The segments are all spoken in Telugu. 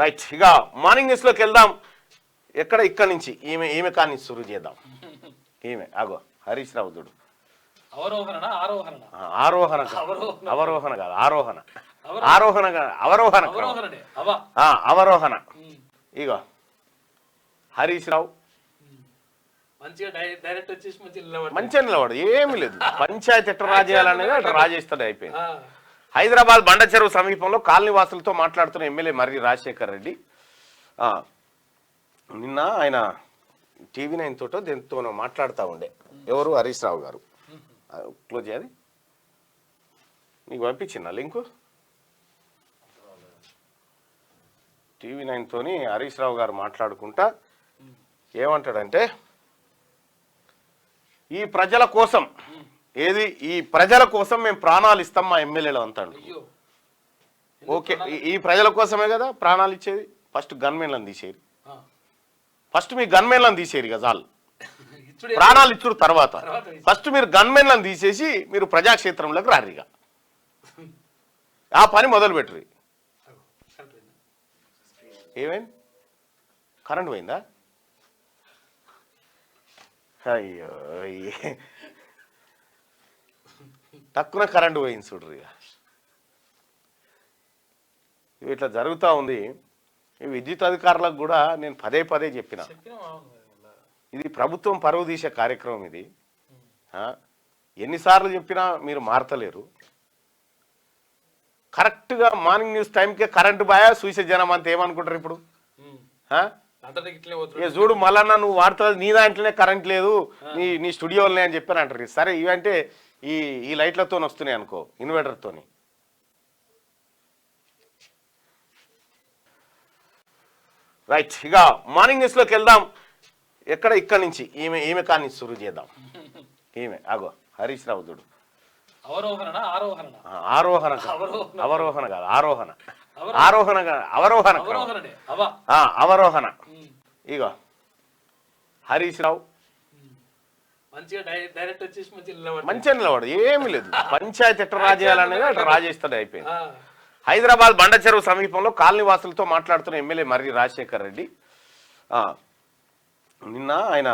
రైట్, ఇక మార్నింగ్ న్యూస్లోకి వెళ్దాం. ఇక్కడ నుంచి ఈమె కానీ సురు చేద్దాం. ఈమె అగో హరీష్ రావు చూడు. అవరోహన కాదు, అవరోహన. ఇగో హరీష్ రావు మంచిగా నిలబడు, ఏమి లేదు. పంచాయతీ ఎట్లా రాజేయాలనేది అట్లా రాజేస్తాడు, అయిపోయింది. హైదరాబాద్ బండ చెరువు సమీపంలో కాలనీవాసులతో మాట్లాడుతున్న ఎమ్మెల్యే మర్రి రాజశేఖర్ రెడ్డి నిన్న ఆయన TV9 తోటో దీంతోనో మాట్లాడుతూ ఉండే. ఎవరు? హరీష్ రావు గారు. క్లోజ్ చేయాలి, నీకు పంపించిన లింకు. TV9 తోని హరీష్ రావు గారు మాట్లాడుకుంటా ఏమంటాడంటే, ఈ ప్రజల కోసం ఈ ప్రజల కోసం మేము ప్రాణాలు ఇస్తాం మా ఎమ్మెల్యేలు అంటాడు. ఓకే, ఈ ప్రజల కోసమే కదా ప్రాణాలు ఇచ్చేది. ఫస్ట్ గన్మెన్లను తీసేది, ఫస్ట్ మీ గన్మెన్లను తీసేది కదా చాలు. ప్రాణాలు ఇచ్చుడు తర్వాత. ఫస్ట్ మీరు గన్మెన్లను తీసేసి మీరు ప్రజాక్షేత్రంలోకి రారిగా, ఆ పని మొదలు పెట్టుర్రి. ఏమైంది? కరెంట్ పోయిందా? అయ్యో, తక్కువ కరెంటు పోయింది చూడ్రు. ఇక ఇట్లా జరుగుతూ ఉంది. ఈ విద్యుత్ అధికారులకు కూడా నేను పదే చెప్పిన, ఇది ప్రభుత్వం పరువు తీసే కార్యక్రమం. ఇది ఎన్నిసార్లు చెప్పినా మీరు మారతలేరు. కరెక్ట్గా మార్నింగ్ న్యూస్ టైంకే కరెంటు బాయా చూసే జనం అంతా ఏమనుకుంటారు ఇప్పుడు? చూడు మళ్ళా నువ్వు వాడుతుంది, నీ దాంట్లోనే కరెంట్ లేదు, నీ స్టూడియోలోనే అని చెప్పాను అంటారు. సరే, ఇవంటే ఈ లైట్లతో వస్తున్నాయి అనుకో, ఇన్వర్టర్తోని. రైట్, ఇక మార్నింగ్ న్యూస్లోకి వెళ్దాం. ఇక్కడ నుంచి ఈమె కానీ సురు చేద్దాం. ఈమె అగో హరీష్ రావు చూడు. అవరోహన కాదు, అవరోహన. ఇగో హరీష్ రావు మంచిగా నిలబడు, ఏమి లేదు. పంచాయతీ ఎట్లా రాజేయాలనేది అట్లా రాజేస్తాడు, అయిపోయింది. హైదరాబాద్ బండ చెరువు సమీపంలో కాలనీవాసులతో మాట్లాడుతున్న ఎమ్మెల్యే మర్రి రాజశేఖర్ రెడ్డి నిన్న ఆయన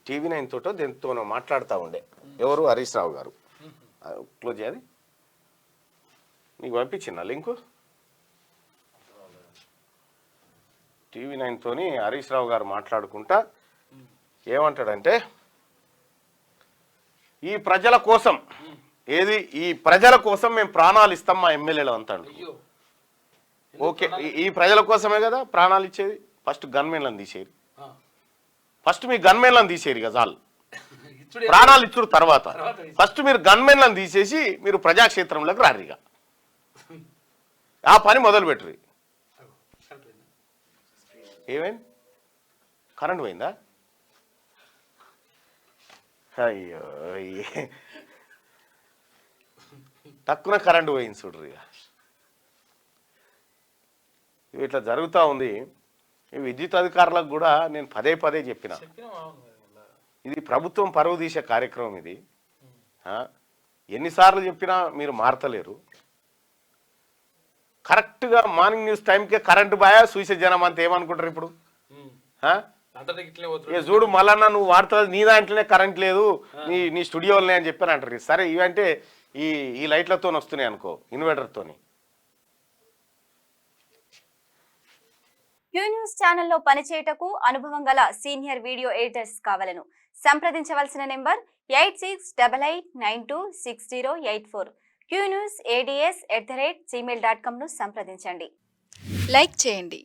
TV9 తోటో దీంతోనో మాట్లాడుతూ ఉండే. ఎవరు? హరీష్ రావు గారు. క్లోజ్ చేయాలి, నీకు పంపించిన లింకు. TV9 తోని హరీష్ రావు గారు మాట్లాడుకుంటా ఏమంటాడంటే, ఈ ప్రజల కోసం ఈ ప్రజల కోసం మేము ప్రాణాలు ఇస్తాం మా ఎమ్మెల్యేలు అంటాడు. ఓకే, ఈ ప్రజల కోసమే కదా ప్రాణాలు ఇచ్చేది. ఫస్ట్ గన్మెన్లను తీసేది, ఫస్ట్ మీ గన్మెన్లను తీసేది కదా చాలు. ప్రాణాలు ఇచ్చుడు తర్వాత. ఫస్ట్ మీరు గన్మెన్లను తీసేసి మీరు ప్రజాక్షేత్రంలోకి రారిగా, ఆ పని మొదలు పెట్టుర్రి. ఏమైంది? కరెంట్ పోయిందా? అయ్యో, తక్కువ కరెంటు పోయింది చూడ్రు. ఇక ఇట్లా జరుగుతూ ఉంది. ఈ విద్యుత్ అధికారులకు కూడా నేను పదే చెప్పిన, ఇది ప్రభుత్వం పరువు తీసే కార్యక్రమం. ఇది ఎన్నిసార్లు చెప్పినా మీరు మారతలేరు. కరెక్ట్గా మార్నింగ్ న్యూస్ టైంకే కరెంటు బాయా చూసే జనం అంతా ఏమనుకుంటారు ఇప్పుడు? చూడు మళ్ళా నువ్వు వాడుతుంది, నీ దాంట్లోనే కరెంట్ లేదు, నీ స్టూడియోలోనే అని చెప్పాను అంటారు. సరే, ఇవంటే ఈ లైట్లతో వస్తున్నాయి అనుకో, ఇన్వర్టర్తోని. క్యూ న్యూస్ ఛానల్లో పనిచేయటకు అనుభవం గల సీనియర్ వీడియో ఎడిటర్స్ కావాలను సంప్రదించవలసిన నెంబర్ 8688926084. qnewsads@gmail.com ను సంప్రదించండి. లైక్ చేయండి.